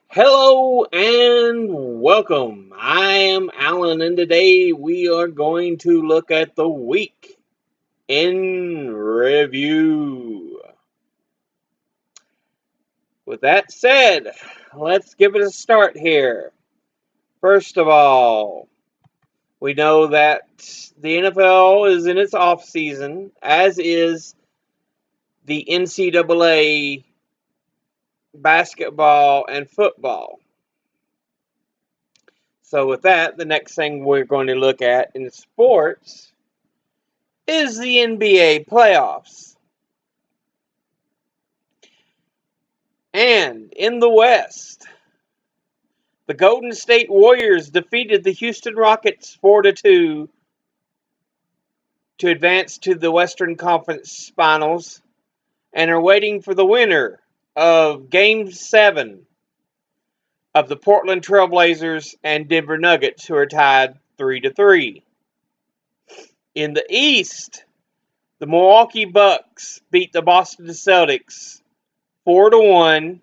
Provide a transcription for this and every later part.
Hello and welcome. I am Alan, and today we are going to look at the week in review. With that said, let's give it a start here. First of all, we know that the NFL is in its off season, as is the NCAA basketball and football. So with that, the next thing we're going to look at in sports is the NBA playoffs. And in the West, the Golden State Warriors defeated the Houston Rockets 4-2 to advance to the Western Conference Finals and are waiting for the winner of Game 7 of the Portland Trail Blazers and Denver Nuggets, who are tied 3-3. In the East, the Milwaukee Bucks beat the Boston Celtics 4-1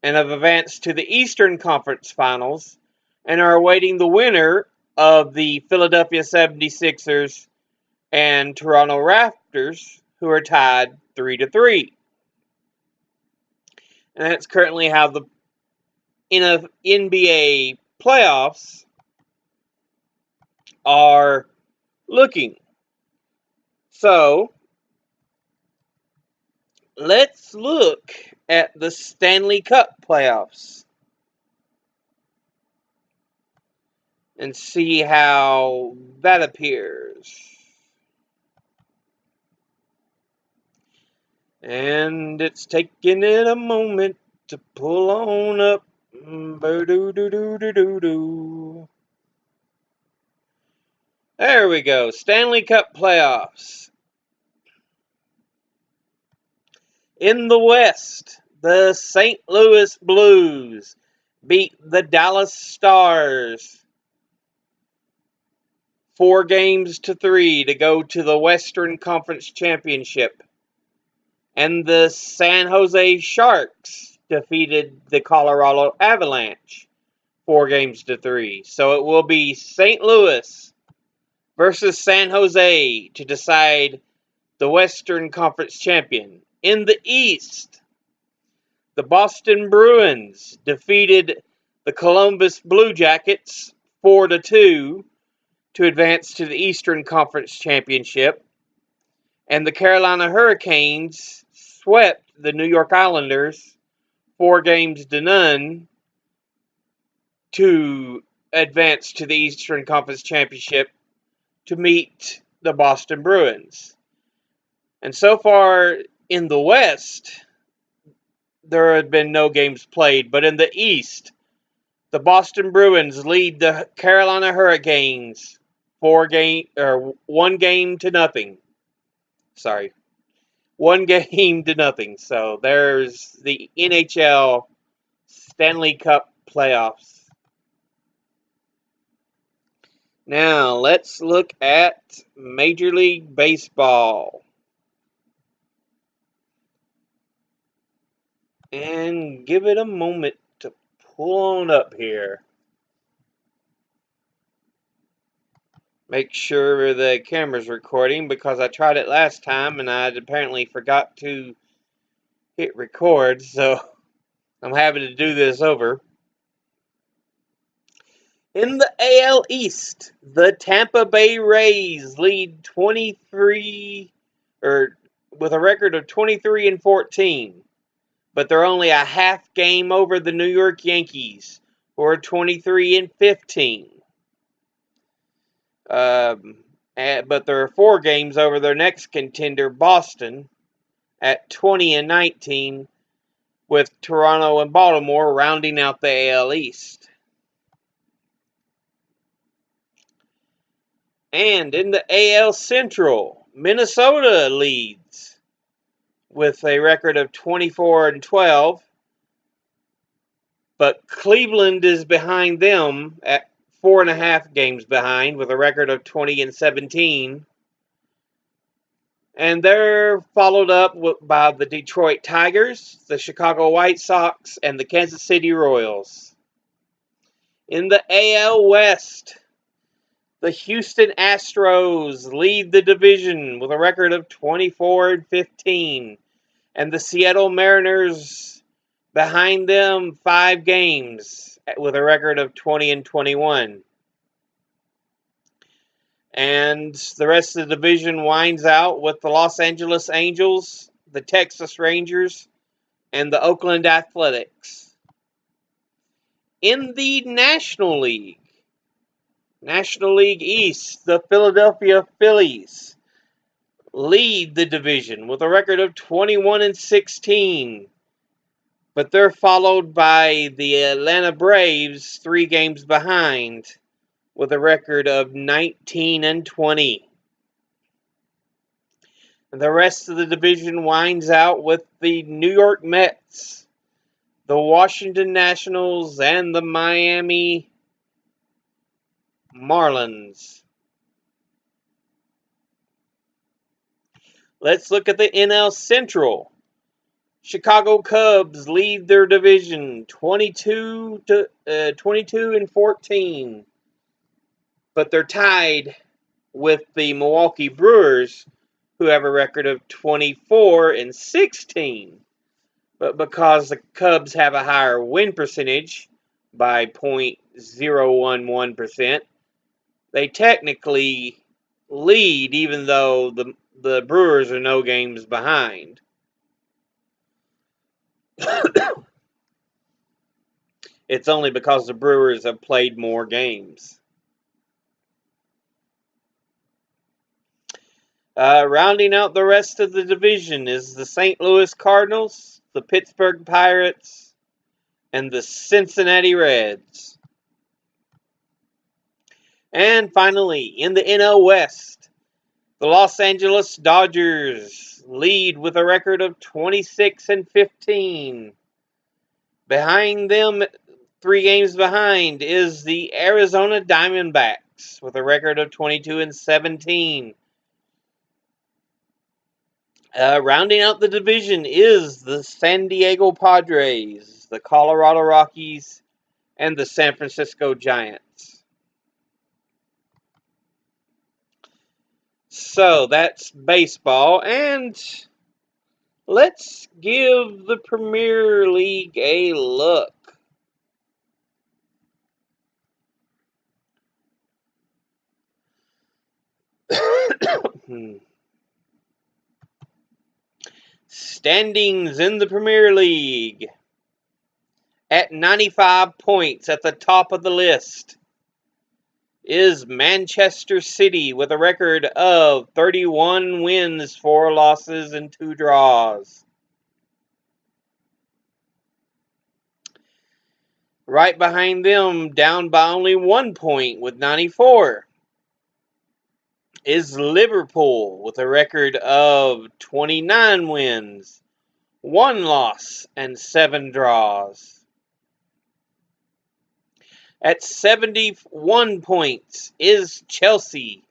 and have advanced to the Eastern Conference Finals and are awaiting the winner of the Philadelphia 76ers and Toronto Raptors, who are tied 3-3. And that's currently how the NBA playoffs are looking. So, let's look at the Stanley Cup playoffs and see how that appears. And it's taking it a moment to pull on up. There we go. Stanley Cup playoffs. In the West, the St. Louis Blues beat the Dallas Stars 4-3 to go to the Western Conference Championship. And the San Jose Sharks defeated the Colorado Avalanche 4-3. So it will be St. Louis versus San Jose to decide the Western Conference champion. In the East, the Boston Bruins defeated the Columbus Blue Jackets 4-2 to advance to the Eastern Conference Championship. And the Carolina Hurricanes swept the New York Islanders 4-0 to advance to the Eastern Conference Championship to meet the Boston Bruins. And so far in the West, there have been no games played, but in the East, the Boston Bruins lead the Carolina Hurricanes 1-0. Sorry. 1-0. So there's the NHL Stanley Cup playoffs. Now let's look at Major League Baseball. And give it a moment to pull on up here. Make sure the camera's recording, because I tried it last time and I apparently forgot to hit record, so I'm having to do this over. In the AL East, the Tampa Bay Rays lead 23 with a record of 23-14, but they're only a half game over the New York Yankees, who are 23-15. But there are 4 games over their next contender, Boston, at 20-19, with Toronto and Baltimore rounding out the AL East. And in the AL Central, Minnesota leads with a record of 24-12, but Cleveland is behind them at 4.5 games behind with a record of 20-17. And they're followed up by the Detroit Tigers, the Chicago White Sox, and the Kansas City Royals. In the AL West, the Houston Astros lead the division with a record of 24-15, and the Seattle Mariners behind them 5 games with a record of 20-21. And the rest of the division winds out with the Los Angeles Angels, the Texas Rangers, and the Oakland Athletics. In the National League East, the Philadelphia Phillies lead the division with a record of 21-16. But they're followed by the Atlanta Braves 3 games behind with a record of 19-20. The rest of the division winds out with the New York Mets, the Washington Nationals, and the Miami Marlins. Let's look at the NL Central. Chicago Cubs lead their division 22-14, but they're tied with the Milwaukee Brewers, who have a record of 24-16. But because the Cubs have a higher win percentage by 0.011%, they technically lead, even though the Brewers are no games behind. It's only because the Brewers have played more games. Rounding out the rest of the division is the St. Louis Cardinals, the Pittsburgh Pirates, and the Cincinnati Reds. And finally, in the NL West, the Los Angeles Dodgers lead with a record of 26-15. Behind them, 3 games behind, is the Arizona Diamondbacks with a record of 22-17. Rounding out the division is the San Diego Padres, the Colorado Rockies, and the San Francisco Giants. So that's baseball, and let's give the Premier League a look. Standings in the Premier League. At 95 points at the top of the list is Manchester City with a record of 31 wins, 4 losses, and 2 draws. Right behind them, down by only 1 point with 94, is Liverpool with a record of 29 wins, 1 loss, and 7 draws. At 71 points is Chelsea.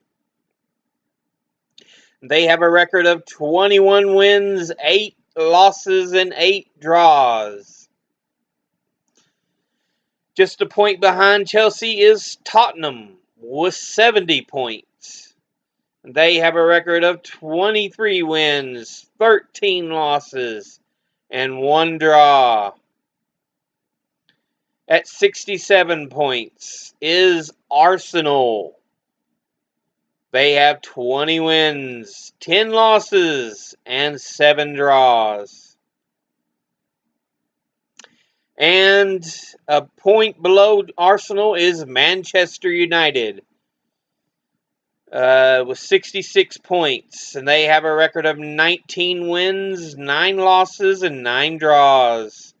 They have a record of 21 wins, 8 losses, and 8 draws. Just a point behind Chelsea is Tottenham with 70 points. They have a record of 23 wins, 13 losses, and 1 draw. At 67 points is Arsenal. They have 20 wins, 10 losses, and 7 draws. And a point below Arsenal is Manchester United with 66 points. And they have a record of 19 wins, 9 losses, and 9 draws.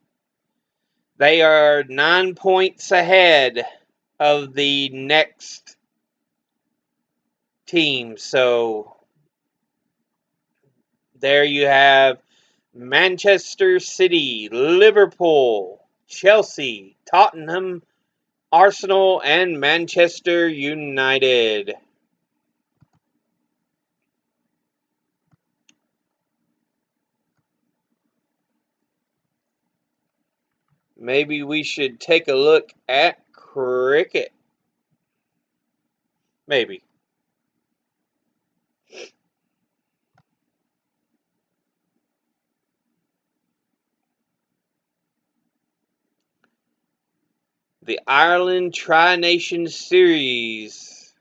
They are 9 points ahead of the next team. So there you have Manchester City, Liverpool, Chelsea, Tottenham, Arsenal, and Manchester United. maybe we should take a look at cricket. Maybe. The Ireland Tri-Nation Series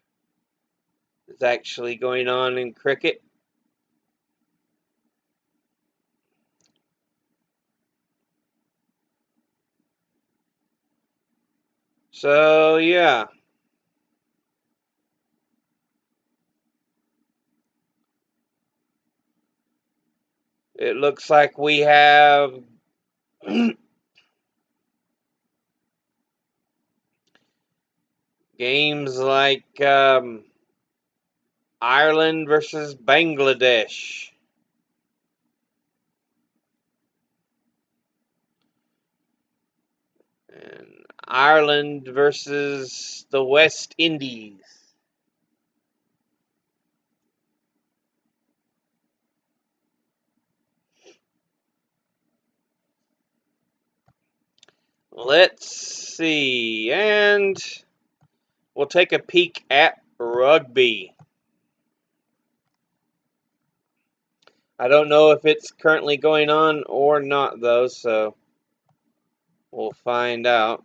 is actually going on in cricket. So, yeah. It looks like we have games like Ireland versus Bangladesh. And Ireland versus the West Indies. Let's see. And we'll take a peek at rugby. I don't know if it's currently going on or not, though, so we'll find out.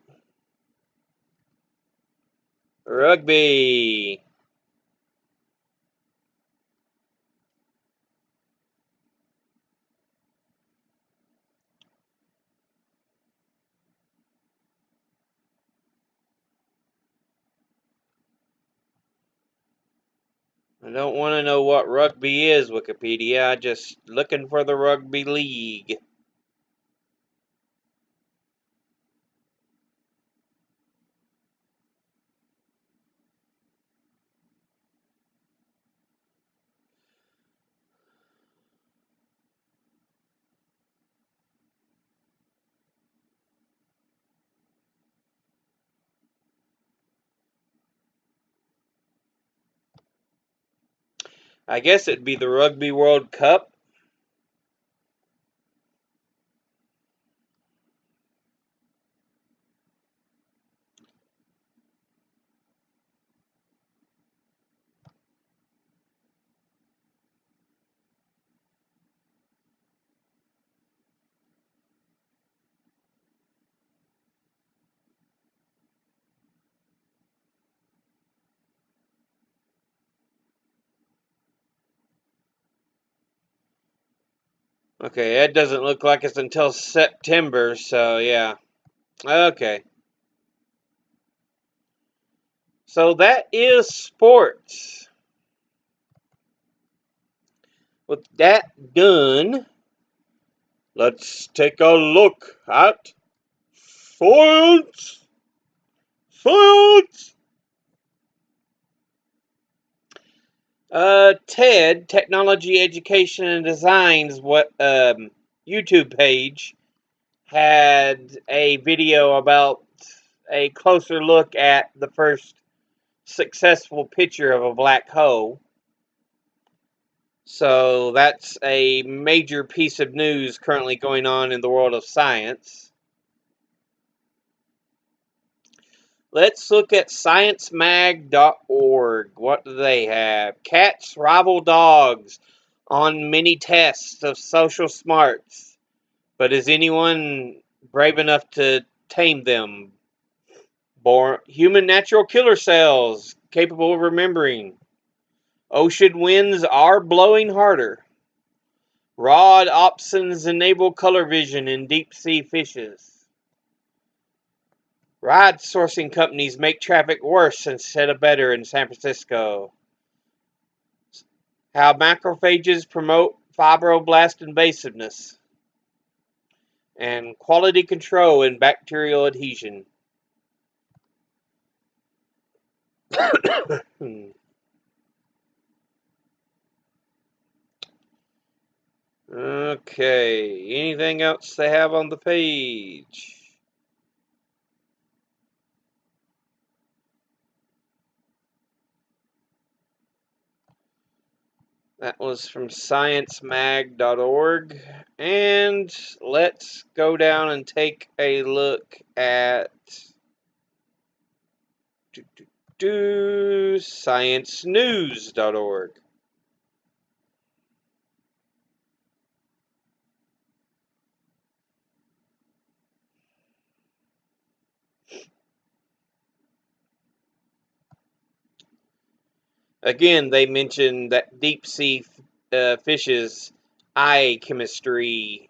Rugby. I don't want to know what rugby is, Wikipedia. I'm just looking for the rugby league. I guess it'd be the Rugby World Cup. Okay, it doesn't look like it's until September, so yeah. Okay. So that is sports. With that done, let's take a look at science. Science! TED, Technology, Education, and Design's YouTube page had a video about a closer look at the first successful picture of a black hole. So that's a major piece of news currently going on in the world of science. Let's look at sciencemag.org. What do they have? Cats rival dogs on mini tests of social smarts. But is anyone brave enough to tame them? Human natural killer cells capable of remembering. Ocean winds are blowing harder. Rod opsons enable color vision in deep sea fishes. Ride sourcing companies make traffic worse instead of better in San Francisco. How macrophages promote fibroblast invasiveness. And quality control in bacterial adhesion. Okay, anything else they have on the page? That was from sciencemag.org. And let's go down and take a look at sciencenews.org. Again, they mentioned that deep sea fishes' eye chemistry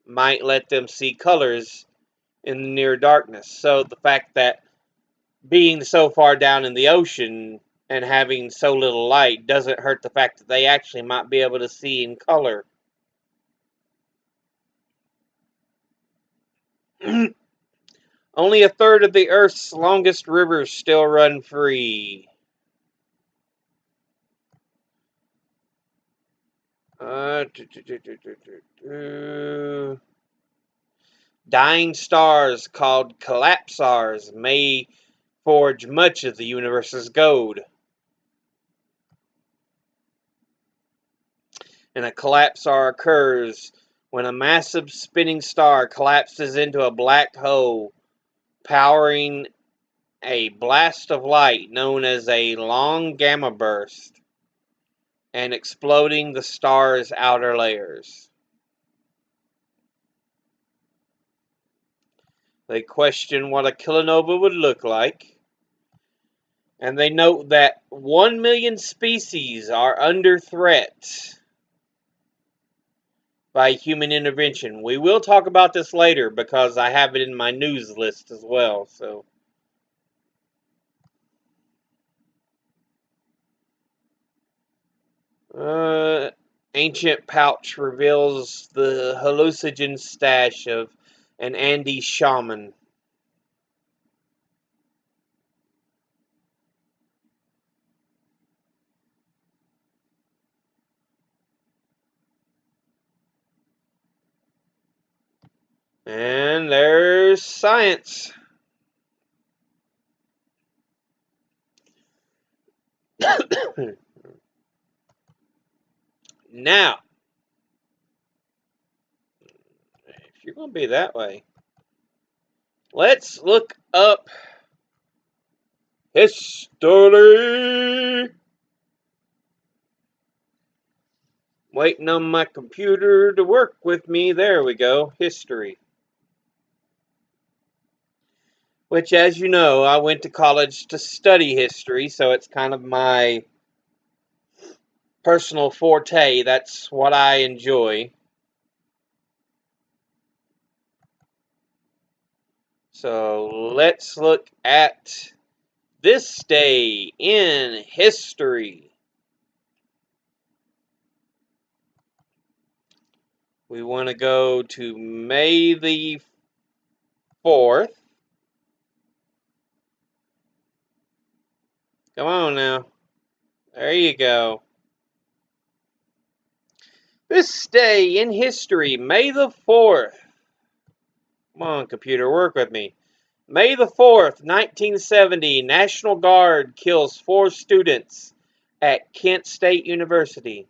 might let them see colors in the near darkness. So the fact that being so far down in the ocean and having so little light doesn't hurt the fact that they actually might be able to see in color. Only a third of the Earth's longest rivers still run free. Dying stars called collapsars may forge much of the universe's gold. And a collapsar occurs when a massive spinning star collapses into a black hole, powering a blast of light known as a long gamma burst, and exploding the star's outer layers. They question what a kilonova would look like, and they note that 1 million species are under threat by human intervention. We will talk about this later because I have it in my news list as well. So, ancient pouch reveals the hallucinogen stash of an Andes shaman. And there's science. Now, if you're going to be that way, let's look up history. Waiting on my computer to work with me. There we go. History. Which, as you know, I went to college to study history, so it's kind of my personal forte. That's what I enjoy. So let's look at this day in history. We want to go to May the 4th. Come on now. There you go. This day in history, May the 4th. Come on, computer, work with me. May the 4th, 1970, National Guard kills 4 students at Kent State University.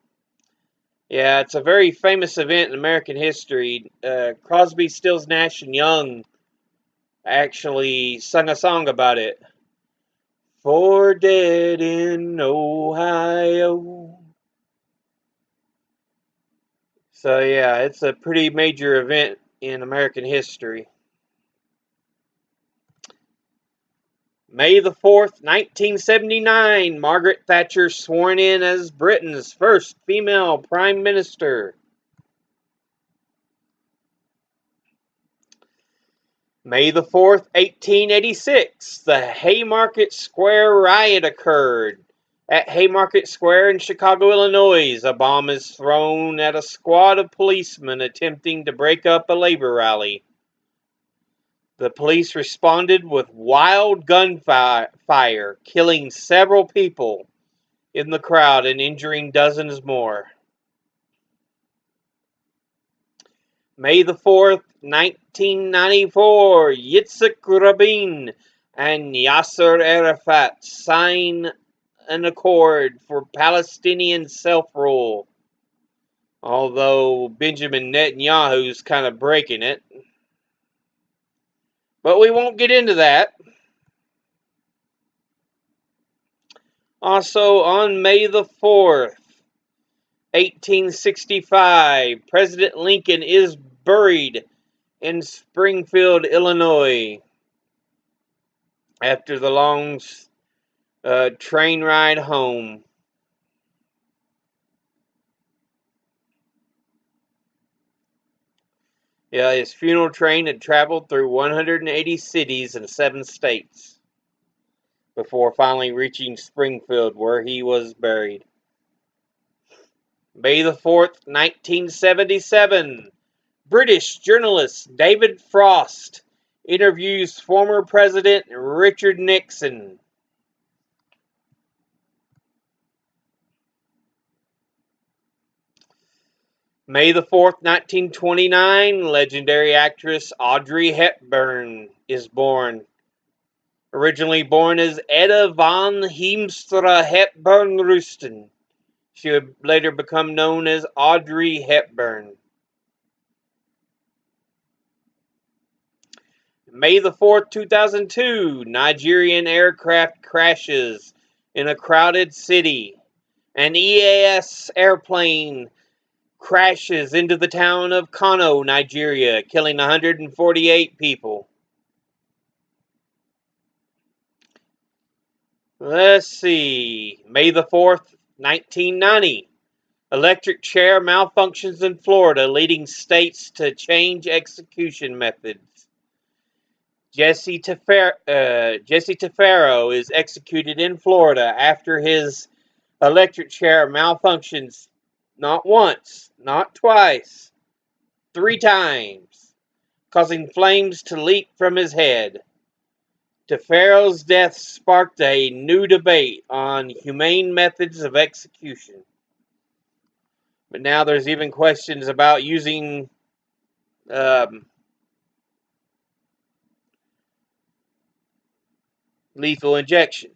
Yeah, it's a very famous event in American history. Crosby, Stills, Nash, and Young actually sung a song about it. 4 dead in Ohio. So yeah, it's a pretty major event in American history. May the 4th, 1979, Margaret Thatcher sworn in as Britain's first female Prime Minister. May the 4th, 1886, the Haymarket Square riot occurred. At Haymarket Square in Chicago, Illinois, a bomb is thrown at a squad of policemen attempting to break up a labor rally. The police responded with wild gunfire, killing several people in the crowd and injuring dozens more. May the 4th, 1994, Yitzhak Rabin and Yasser Arafat sign an accord for Palestinian self-rule, although Benjamin Netanyahu's kind of breaking it. But we won't get into that. Also, on May the 4th, 1865, President Lincoln is buried in Springfield, Illinois, after the long train ride home. Yeah, his funeral train had traveled through 180 cities in 7 states before finally reaching Springfield, where he was buried. May the 4th, 1977, British journalist David Frost interviews former President Richard Nixon. May the 4th, 1929, legendary actress Audrey Hepburn is born. Originally born as Edda von Heemstra Hepburn Rusten, she would later become known as Audrey Hepburn. May the 4th, 2002, Nigerian aircraft crashes in a crowded city. An EAS airplane crashes into the town of Kano, Nigeria, killing 148 people. Let's see. May the 4th, 1990. Electric chair malfunctions in Florida, leading states to change execution methods. Jesse Tafaro is executed in Florida after his electric chair malfunctions not once, not twice, 3 times, causing flames to leap from his head. Tafaro's death sparked a new debate on humane methods of execution. But now there's even questions about using lethal injection.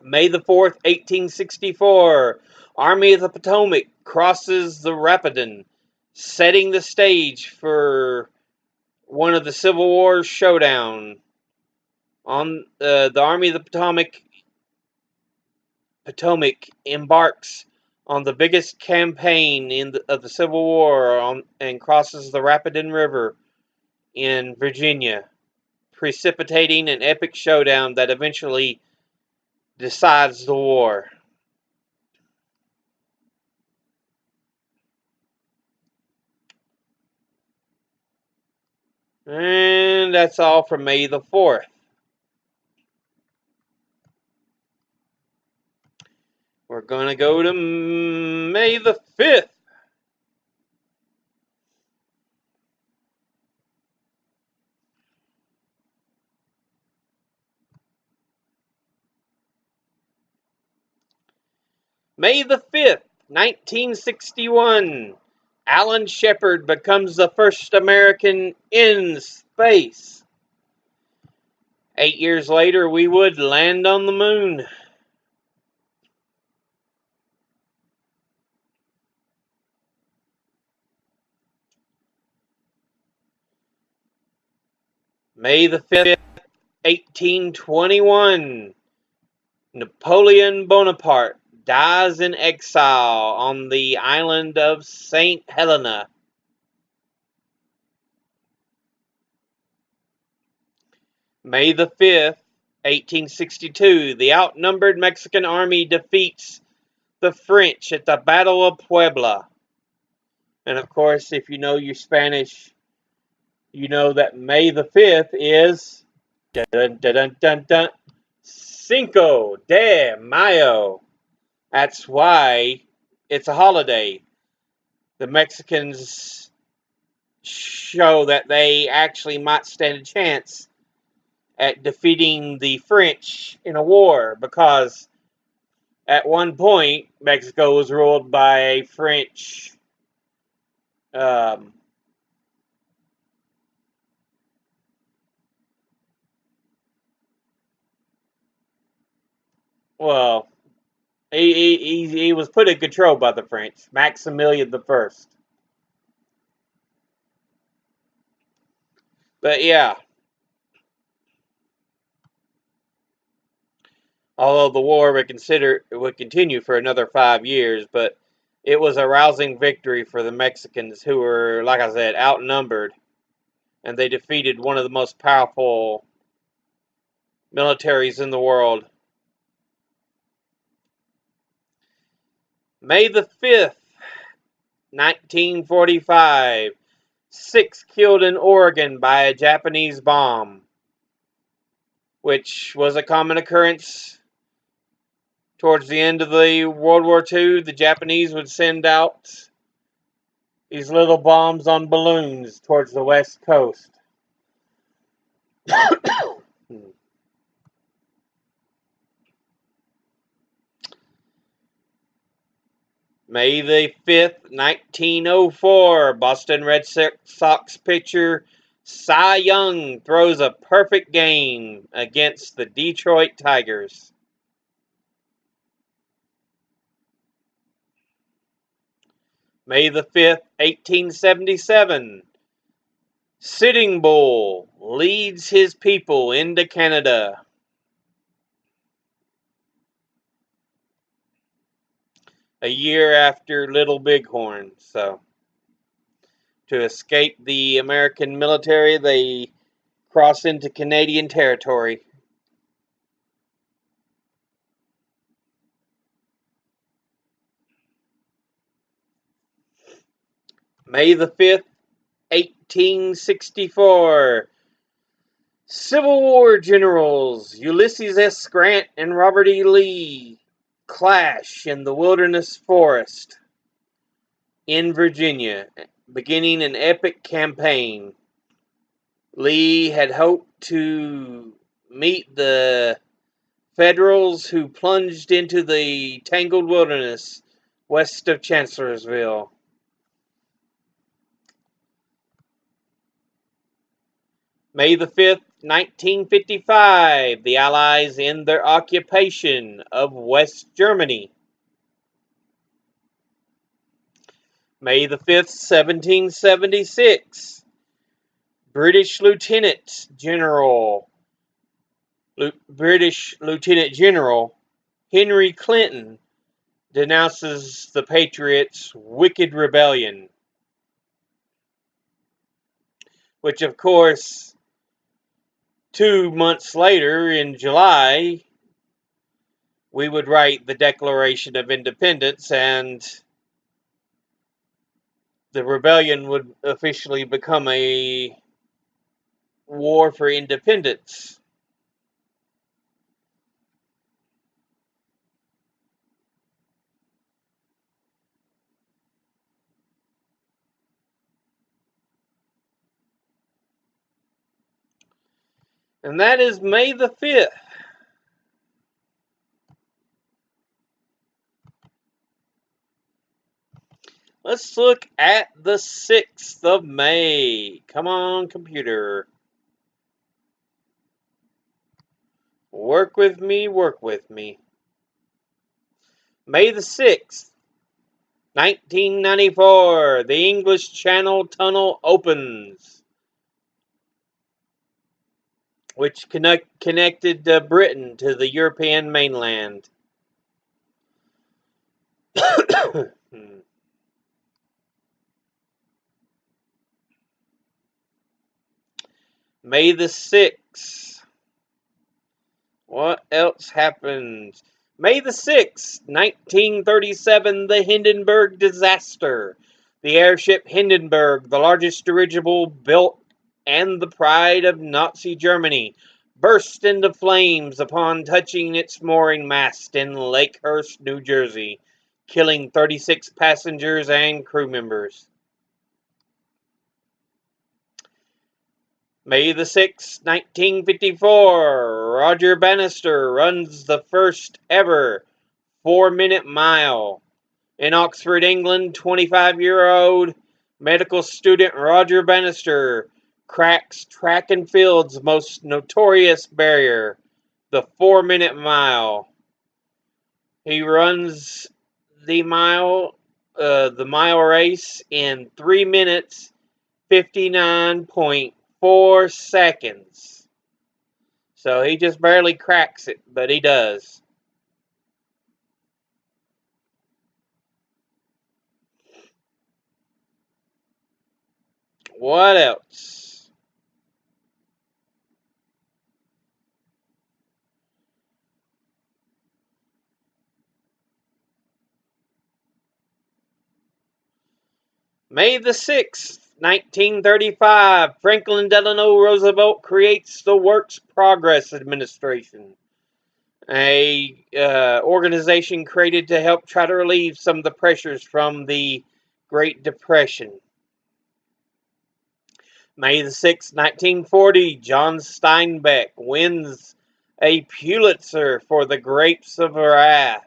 May the 4th, 1864, Army of the Potomac crosses the Rapidan, setting the stage for one of the Civil War's showdown. On the Army of the Potomac embarks on the biggest campaign of the Civil War and crosses the Rapidan River in Virginia, precipitating an epic showdown that eventually decides the war. And that's all for May the 4th. We're going to go to May the 5th. May the 5th, 1961, Alan Shepard becomes the first American in space. 8 years later, we would land on the moon. May the 5th, 1821, Napoleon Bonaparte dies in exile on the island of St. Helena. May the 5th, 1862, the outnumbered Mexican army defeats the French at the Battle of Puebla. And of course, if you know your Spanish, you know that May the 5th is dun, dun, dun, dun, dun, Cinco de Mayo. That's why it's a holiday. The Mexicans show that they actually might stand a chance at defeating the French in a war, because at one point Mexico was ruled by a French Um, well, he was put in control by the French, Maximilian the First. But yeah, although the war would continue for another 5 years, but it was a rousing victory for the Mexicans, who were, like I said, outnumbered, and they defeated one of the most powerful militaries in the world. May the 5th, 1945, 6 killed in Oregon by a Japanese bomb, which was a common occurrence towards the end of the World War II. The Japanese would send out these little bombs on balloons towards the West Coast. May the 5th, 1904, Boston Red Sox pitcher Cy Young throws a perfect game against the Detroit Tigers. May the 5th, 1877, Sitting Bull leads his people into Canada. A year after Little Bighorn. So, to escape the American military, they cross into Canadian territory. May the 5th, 1864. Civil War generals Ulysses S. Grant and Robert E. Lee clash in the Wilderness Forest in Virginia, beginning an epic campaign. Lee had hoped to meet the Federals, who plunged into the tangled wilderness west of Chancellorsville. May the 5th, 1955, the Allies end their occupation of West Germany. May the 5th, 1776, British Lieutenant General Henry Clinton denounces the Patriots' wicked rebellion, which, of course, 2 months later, in July, we would write the Declaration of Independence, and the rebellion would officially become a war for independence. And that is May the 5th. Let's look at the 6th of May. Come on, computer. Work with me, work with me. May the 6th, 1994, the English Channel Tunnel opens, which connected Britain to the European mainland. May the 6th. What else happened? May the 6th, 1937, the Hindenburg disaster. The airship Hindenburg, the largest dirigible built and the pride of Nazi Germany, burst into flames upon touching its mooring mast in Lakehurst, New Jersey, killing 36 passengers and crew members. May the 6th, 1954, Roger Bannister runs the first ever 4-minute mile. In Oxford, England, 25-year-old Medical student Roger Bannister cracks track and field's most notorious barrier, the 4-minute mile. He runs the mile race in 3 minutes 59.4 seconds. So he just barely cracks it, but he does. What else? May the 6th, 1935, Franklin Delano Roosevelt creates the Works Progress Administration, a organization created to help try to relieve some of the pressures from the Great Depression. May the 6th, 1940, John Steinbeck wins a Pulitzer for The Grapes of Wrath.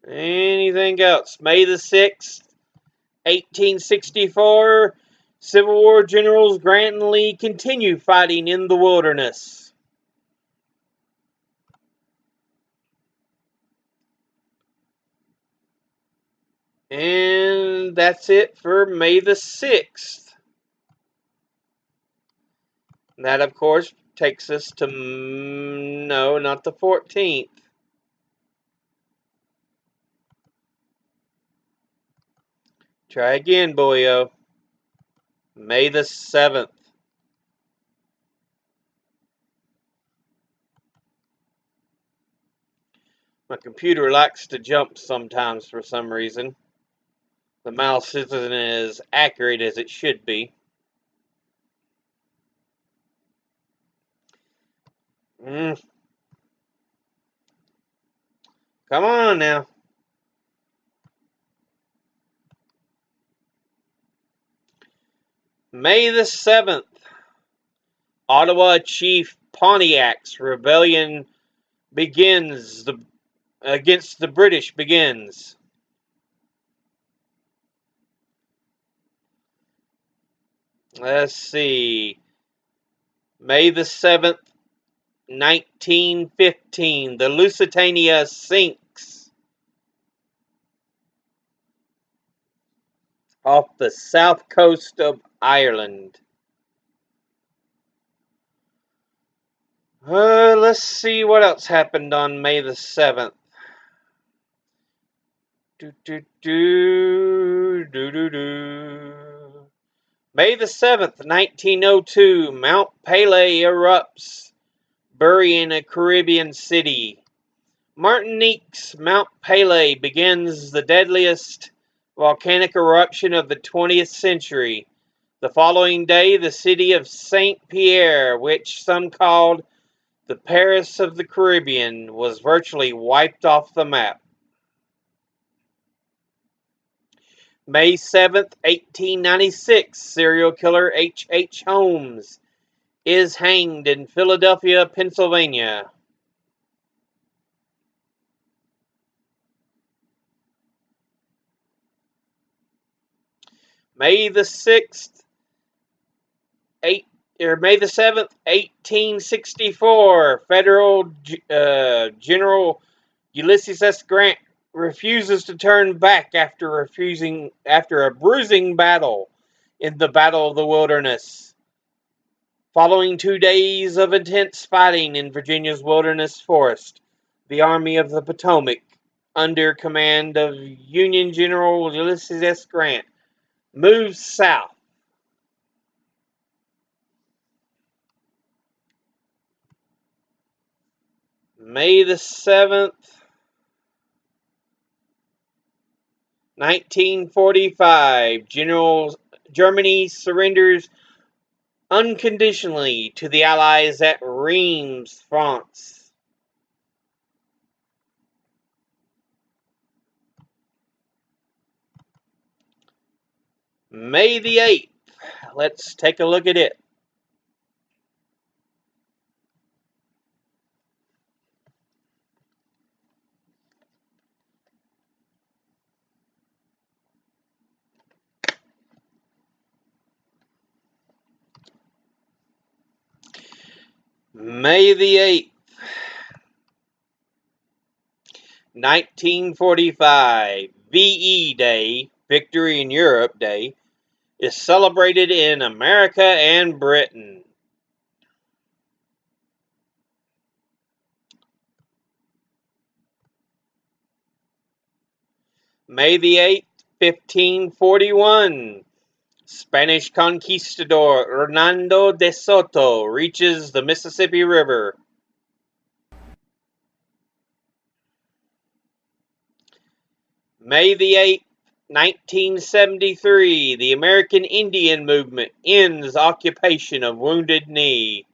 Anything else? May the 6th, 1864, Civil War generals Grant and Lee continue fighting in the wilderness. And that's it for May the 6th. That, of course, takes us to, no, not the 14th. Try again, boyo. May the 7th. My computer likes to jump sometimes for some reason. The mouse isn't as accurate as it should be. Come on now. May the 7th. Ottawa Chief Pontiac's rebellion begins. Against the British begins. Let's see. May the 7th, 1915, the Lusitania sinks off the south coast of Ireland. Let's see what else happened on May the 7th. May the 7th, 1902, Mount Pelée erupts, burying a Caribbean city. Martinique's Mount Pelée begins the deadliest volcanic eruption of the 20th century. The following day, the city of Saint-Pierre, which some called the Paris of the Caribbean, was virtually wiped off the map. May 7th, 1896, serial killer H.H. Holmes is hanged in Philadelphia, Pennsylvania. May the 6th, May the 7th, 1864, Federal General Ulysses S. Grant refuses to turn back after a bruising battle in the Battle of the Wilderness. Following 2 days of intense fighting in Virginia's wilderness forest, the Army of the Potomac, under command of Union General Ulysses S. Grant, moves south. May the 7th, 1945, Germany surrenders unconditionally to the Allies at Reims, France. May the 8th, let's take a look at it. May the 8th, 1945, VE Day, Victory in Europe Day, is celebrated in America and Britain. May the 8th, 1541, Spanish conquistador Hernando de Soto reaches the Mississippi River. May the 8th, 1973, the American Indian Movement ends occupation of Wounded Knee.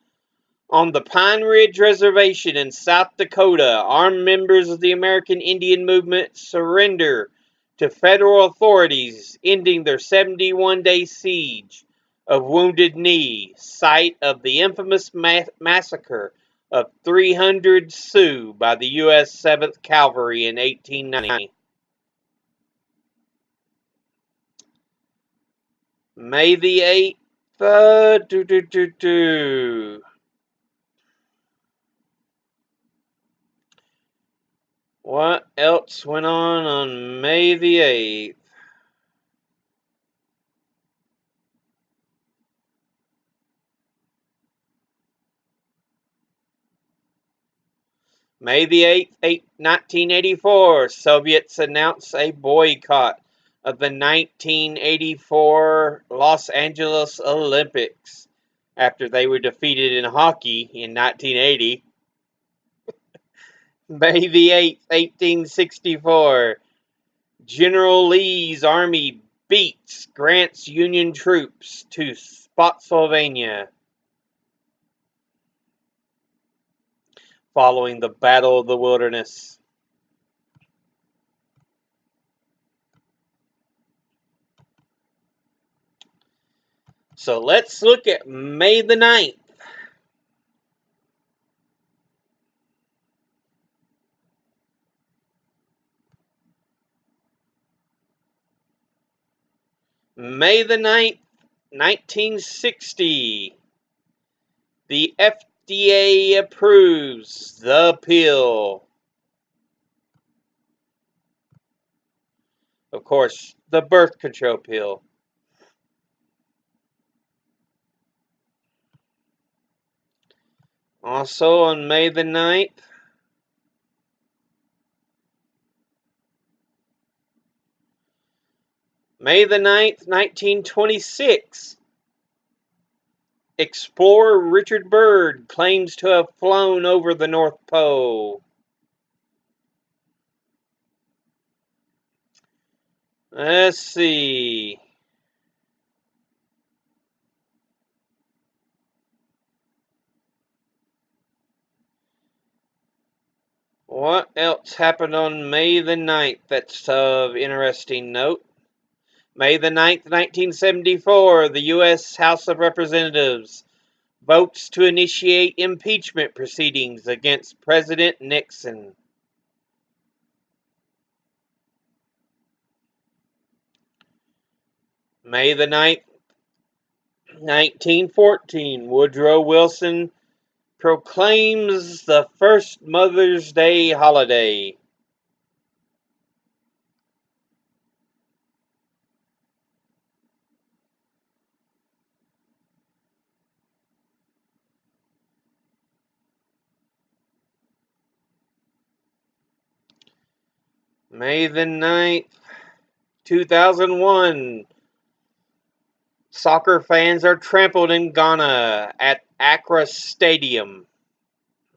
On the Pine Ridge Reservation in South Dakota, armed members of the American Indian Movement surrender to federal authorities, ending their 71-day siege of Wounded Knee, site of the infamous massacre of 300 Sioux by the U.S. 7th Cavalry in 1890. May the 8th, What else went on May the 8th? May the 8th, 1984, Soviets announce a boycott of the 1984 Los Angeles Olympics after they were defeated in hockey in 1980. May the 8th, 1864, General Lee's army beats Grant's Union troops to Spotsylvania following the Battle of the Wilderness. So let's look at May the 9th. May the 9th, 1960, the FDA approves the pill. Of course, the birth control pill. Also on May the 9th, May the 9th, 1926, explorer Richard Byrd claims to have flown over the North Pole. Let's see. What else happened on May the 9th that's of interesting note? May the 9th, 1974, the U.S. House of Representatives votes to initiate impeachment proceedings against President Nixon. May the 9th, 1914, Woodrow Wilson proclaims the first Mother's Day holiday. May the 9th, 2001, soccer fans are trampled in Ghana at Accra Stadium.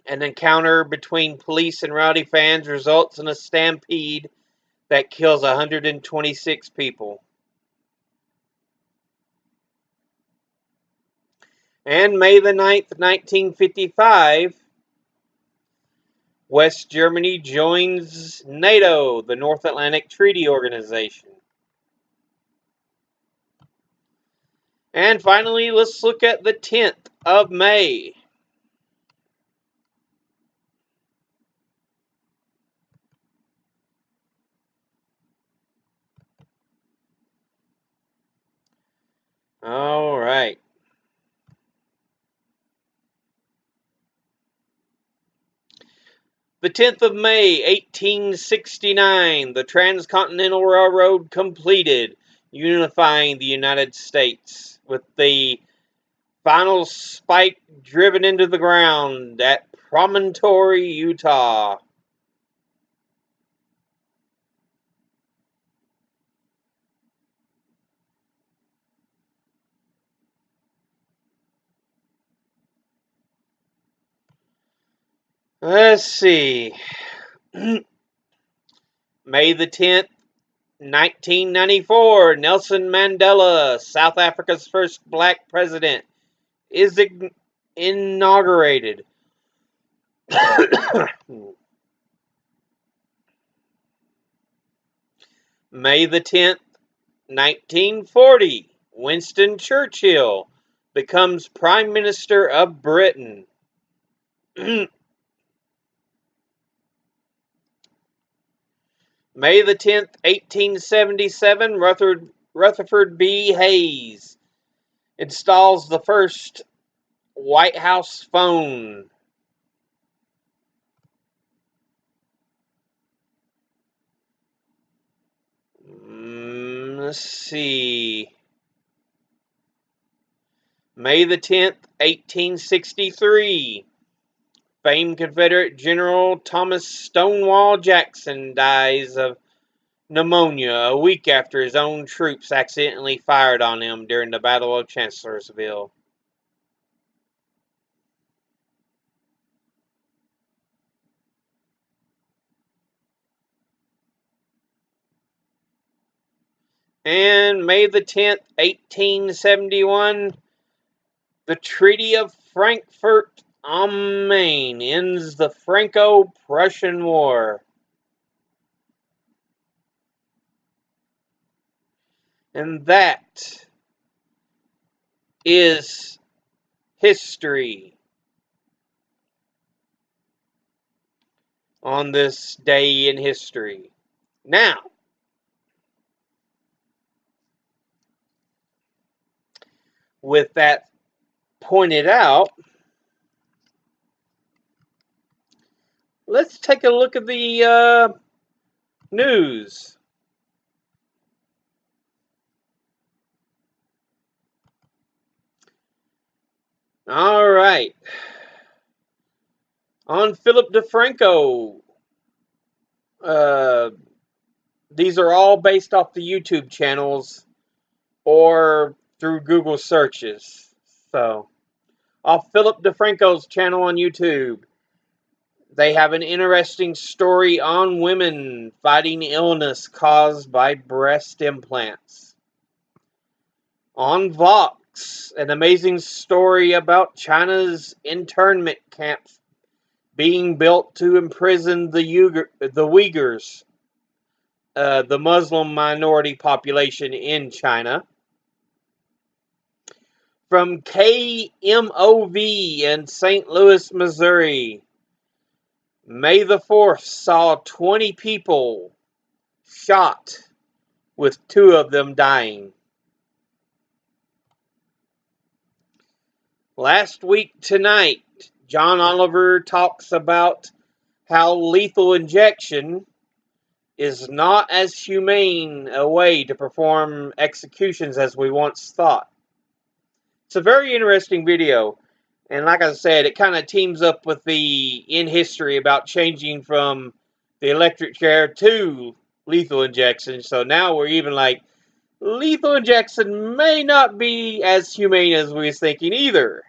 An encounter between police and rowdy fans results in a stampede that kills 126 people. And May the 9th, 1955, West Germany joins NATO, the North Atlantic Treaty Organization. And finally, let's look at the 10th of May. All right. The 10th of May, 1869, the Transcontinental Railroad completed, unifying the United States, with the final spike driven into the ground at Promontory, Utah. Let's see. May the 10th, 1994, Nelson Mandela, South Africa's first black president, is inaugurated. May the 10th, 1940, Winston Churchill becomes Prime Minister of Britain. May the 10th, 1877, Rutherford B. Hayes installs the first White House phone. Let's see. May the 10th, 1863, famed Confederate General Thomas Stonewall Jackson dies of pneumonia a week after his own troops accidentally fired on him during the Battle of Chancellorsville. And May the 10th, 1871, the Treaty of Frankfurt am Main ends the Franco-Prussian War. And that is history on this day in history. Now, with that pointed out, let's take a look at the news. All right. On Philip DeFranco, these are all based off the YouTube channels or through Google searches. So, off Philip DeFranco's channel on YouTube, they have an interesting story on women fighting illness caused by breast implants. On Vox, an amazing story about China's internment camps being built to imprison the Uyghurs, the Muslim minority population in China. From KMOV in St. Louis, Missouri, May the 4th saw 20 people shot, with 2 of them dying. Last week tonight, John Oliver talks about how lethal injection is not as humane a way to perform executions as we once thought. It's a very interesting video, and like I said, it kind of teams up with the in history about changing from the electric chair to lethal injection. So now we're even like, lethal injection may not be as humane as we was thinking either.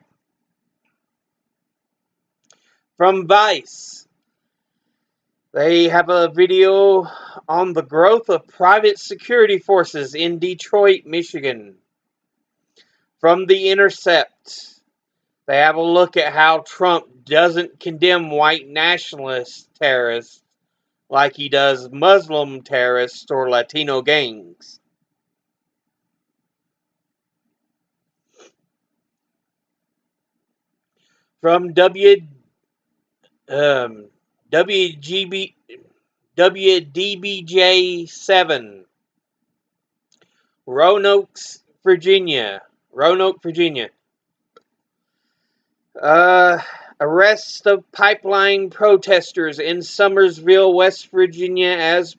From Vice, they have a video on the growth of private security forces in Detroit, Michigan. From The Intercept, they have a look at how Trump doesn't condemn white nationalist terrorists like he does Muslim terrorists or Latino gangs. From WDBJ7, Roanoke, Virginia. Arrest of pipeline protesters in Summersville, West Virginia, as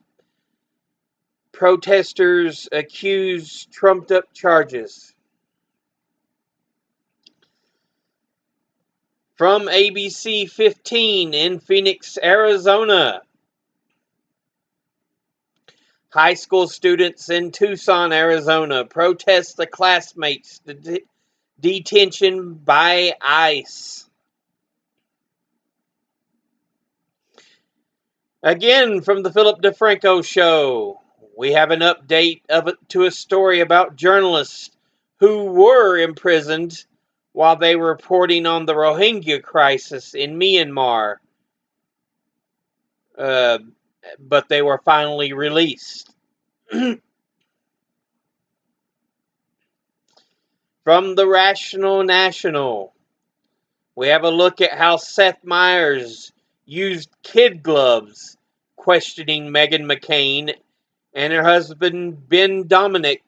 protesters accuse trumped-up charges. From ABC 15 in Phoenix, Arizona. High school students in Tucson, Arizona protest the classmates' detention by ICE. Again, from the Philip DeFranco Show, we have an update to a story about journalists who were imprisoned while they were reporting on the Rohingya crisis in Myanmar, but they were finally released. From the Rational National, we have a look at how Seth Meyers used kid gloves, questioning Meghan McCain, and her husband Ben Dominic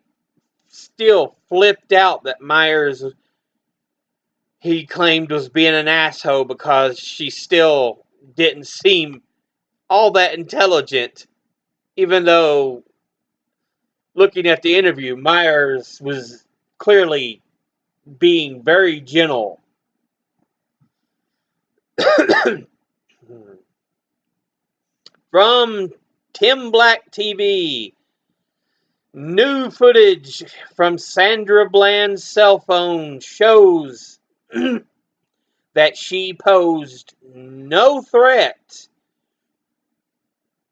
still flipped out that Meyers, he claimed, was being an asshole because she still didn't seem all that intelligent, even though, looking at the interview, Meyers was clearly being very gentle. From Tim Black TV, new footage from Sandra Bland's cell phone shows that she posed no threat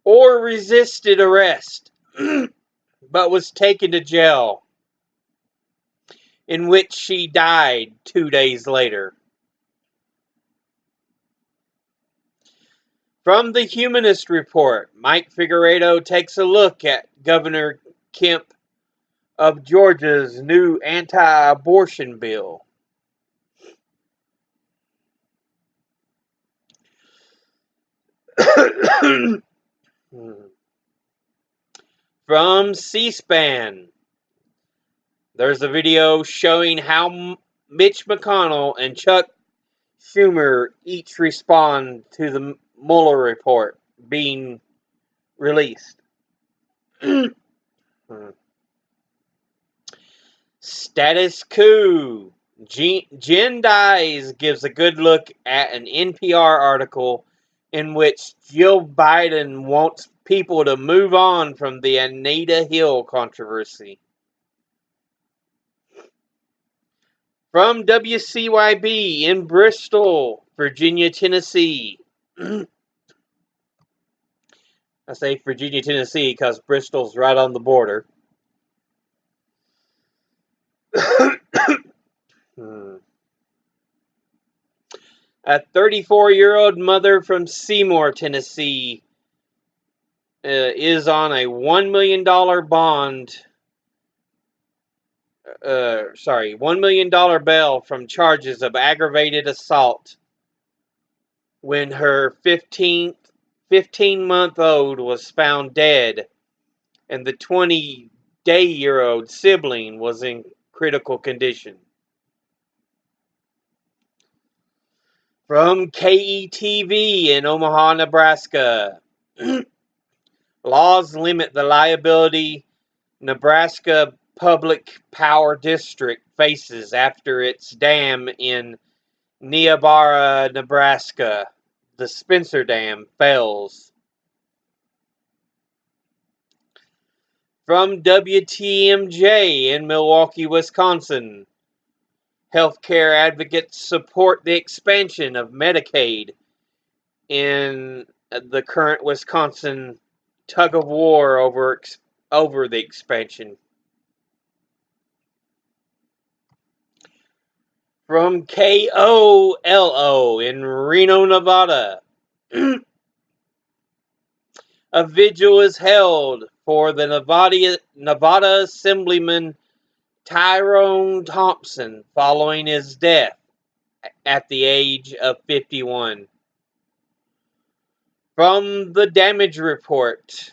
or resisted arrest, but was taken to jail, in which she died 2 days later. From the Humanist Report, Mike Figueredo takes a look at Governor Kemp of Georgia's new anti-abortion bill. From C-SPAN, there's a video showing how Mitch McConnell and Chuck Schumer each respond to the Mueller report being released. Status coup. Jen Dies gives a good look at an NPR article in which Jill Biden wants people to move on from the Anita Hill controversy. From WCYB in Bristol, Virginia, Tennessee. I say Virginia, Tennessee because Bristol's right on the border. A 34-year-old mother from Seymour, Tennessee is on a $1 million bond. $1 million bail from charges of aggravated assault when her 15-month-old was found dead and the 20-year-old sibling was in critical condition. From KETV in Omaha, Nebraska. Laws limit the liability Nebraska Public Power District faces after its dam in Niobrara, Nebraska, the Spencer Dam, fails. From WTMJ in Milwaukee, Wisconsin. Healthcare advocates support the expansion of Medicaid in the current Wisconsin tug of war over the expansion. From KOLO in Reno, Nevada. A vigil is held for the Nevada Assemblyman Tyrone Thompson following his death at the age of 51. From the Damage Report,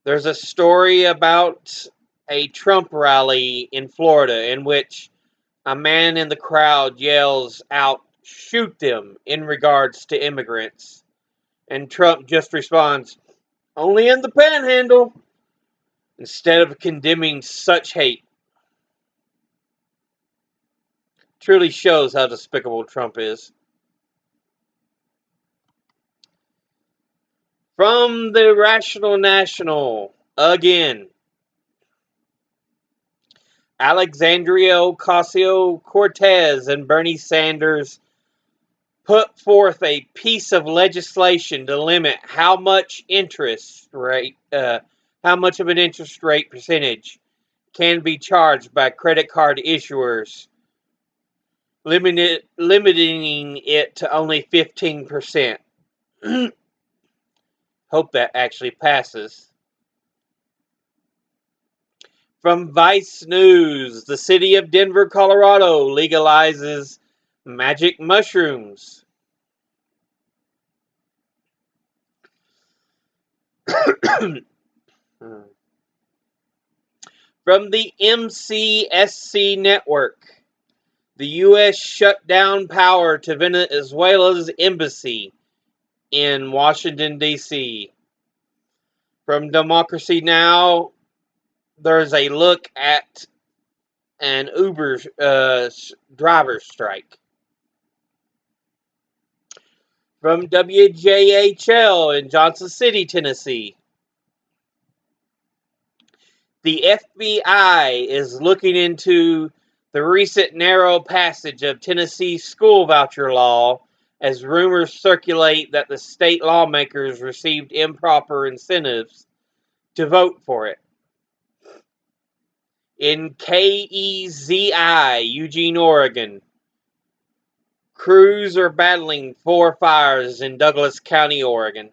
there's a story about a Trump rally in Florida in which a man in the crowd yells out, shoot them in regards to immigrants. And Trump just responds, only in the panhandle, instead of condemning such hate. Truly shows how despicable Trump is. From the Rational National, again, Alexandria Ocasio-Cortez and Bernie Sanders put forth a piece of legislation to limit how much of an interest rate percentage can be charged by credit card issuers, limiting it to only 15%. Hope that actually passes. From Vice News, the city of Denver, Colorado legalizes magic mushrooms. From the MCSC network, the U.S. shut down power to Venezuela's embassy in Washington, D.C. From Democracy Now!, there's a look at an Uber driver strike. From WJHL in Johnson City, Tennessee, the FBI is looking into the recent narrow passage of Tennessee school voucher law as rumors circulate that the state lawmakers received improper incentives to vote for it. In KEZI, Eugene, Oregon, crews are battling 4 fires in Douglas County, Oregon.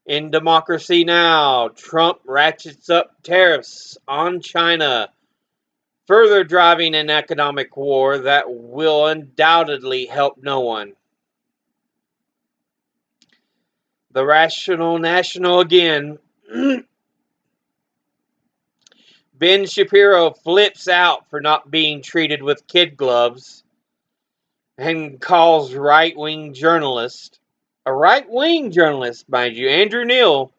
In Democracy Now!, Trump ratchets up tariffs on China, further driving an economic war that will undoubtedly help no one. The Rational National again. Ben Shapiro flips out for not being treated with kid gloves and calls right-wing journalist, a right-wing journalist, mind you, Andrew Neil,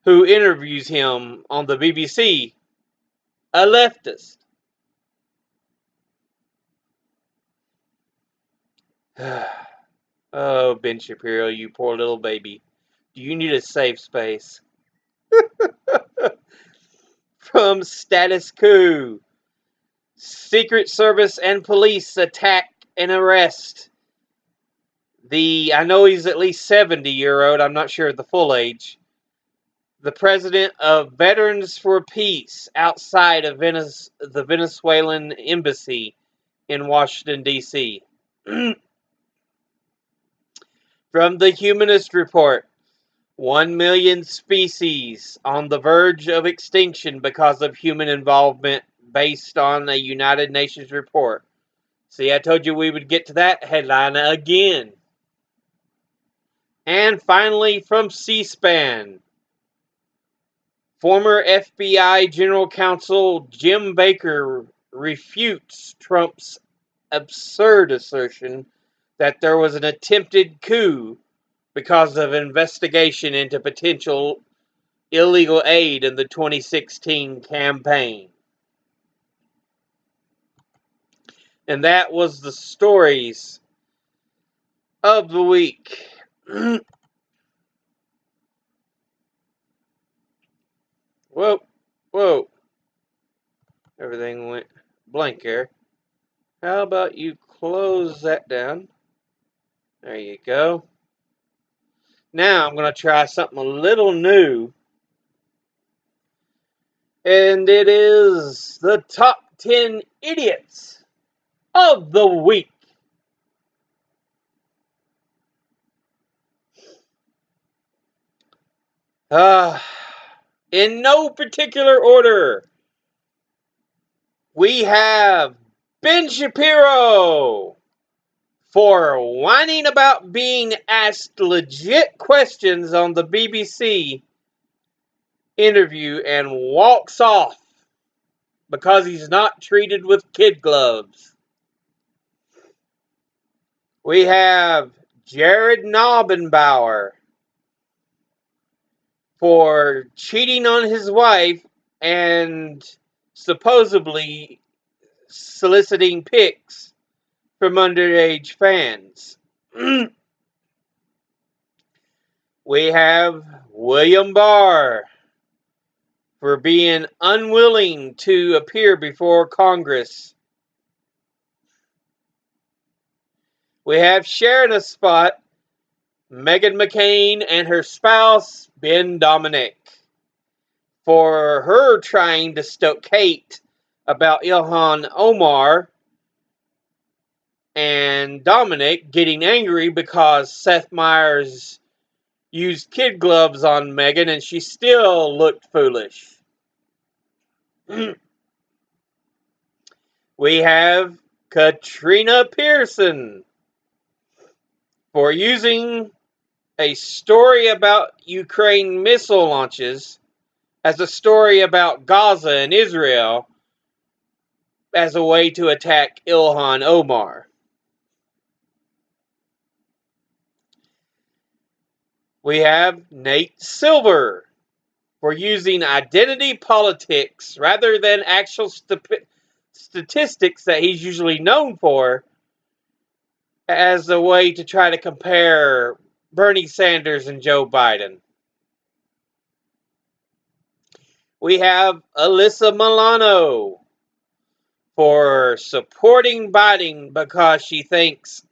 who interviews him on the BBC, a leftist. Oh, Ben Shapiro, you poor little baby. Do you need a safe space? From Status Quo, Secret Service and police attack and arrest I know he's at least 70-year-old, I'm not sure of the full age, the president of Veterans for Peace outside of the Venezuelan embassy in Washington, D.C. From the Humanist Report, 1 million species on the verge of extinction because of human involvement, based on a United Nations report. See, I told you we would get to that headline again. And finally, from C-SPAN, former FBI General Counsel Jim Baker refutes Trump's absurd assertion that there was an attempted coup because of investigation into potential illegal aid in the 2016 campaign. And that was the stories of the week. Whoa. Everything went blank here. How about you close that down? There you go. Now I'm going to try something a little new. And it is the top 10 idiots of the week. In no particular order, we have Ben Shapiro for whining about being asked legit questions on the BBC interview and walks off because he's not treated with kid gloves. We have Jared Knaubenbauer for cheating on his wife and supposedly soliciting pics from underage fans. We have William Barr for being unwilling to appear before Congress. We have sharing a spot Meghan McCain and her spouse, Ben Dominic, for her trying to stoke hate about Ilhan Omar, and Dominic getting angry because Seth Meyers used kid gloves on Meghan and she still looked foolish. We have Katrina Pearson for using a story about Ukraine missile launches as a story about Gaza and Israel as a way to attack Ilhan Omar. We have Nate Silver for using identity politics rather than actual statistics that he's usually known for as a way to try to compare Bernie Sanders and Joe Biden. We have Alyssa Milano for supporting Biden because she thinks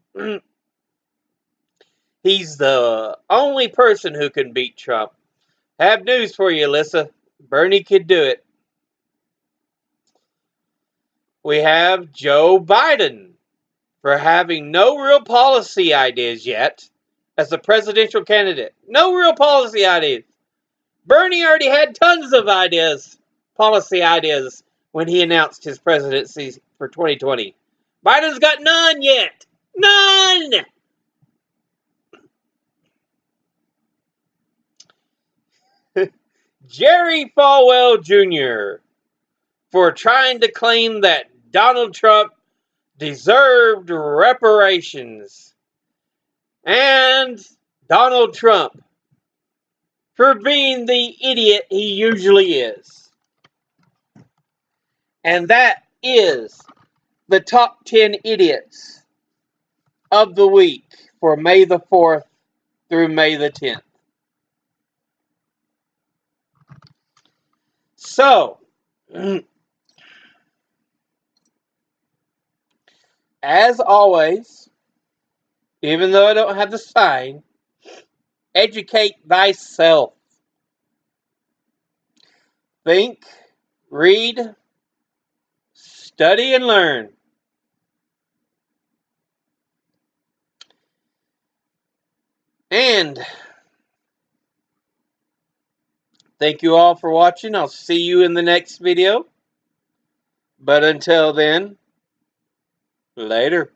he's the only person who can beat Trump. Have news for you, Alyssa. Bernie could do it. We have Joe Biden for having no real policy ideas yet as a presidential candidate. No real policy ideas. Bernie already had tons of ideas, policy ideas, when he announced his presidency for 2020. Biden's got none yet. None! Jerry Falwell Jr. for trying to claim that Donald Trump deserved reparations. And Donald Trump for being the idiot he usually is. And that is the top 10 idiots of the week for May the 4th through May the 10th. So, as always, even though I don't have the sign, educate thyself. Think, read, study, and learn. And thank you all for watching. I'll see you in the next video. But until then, later.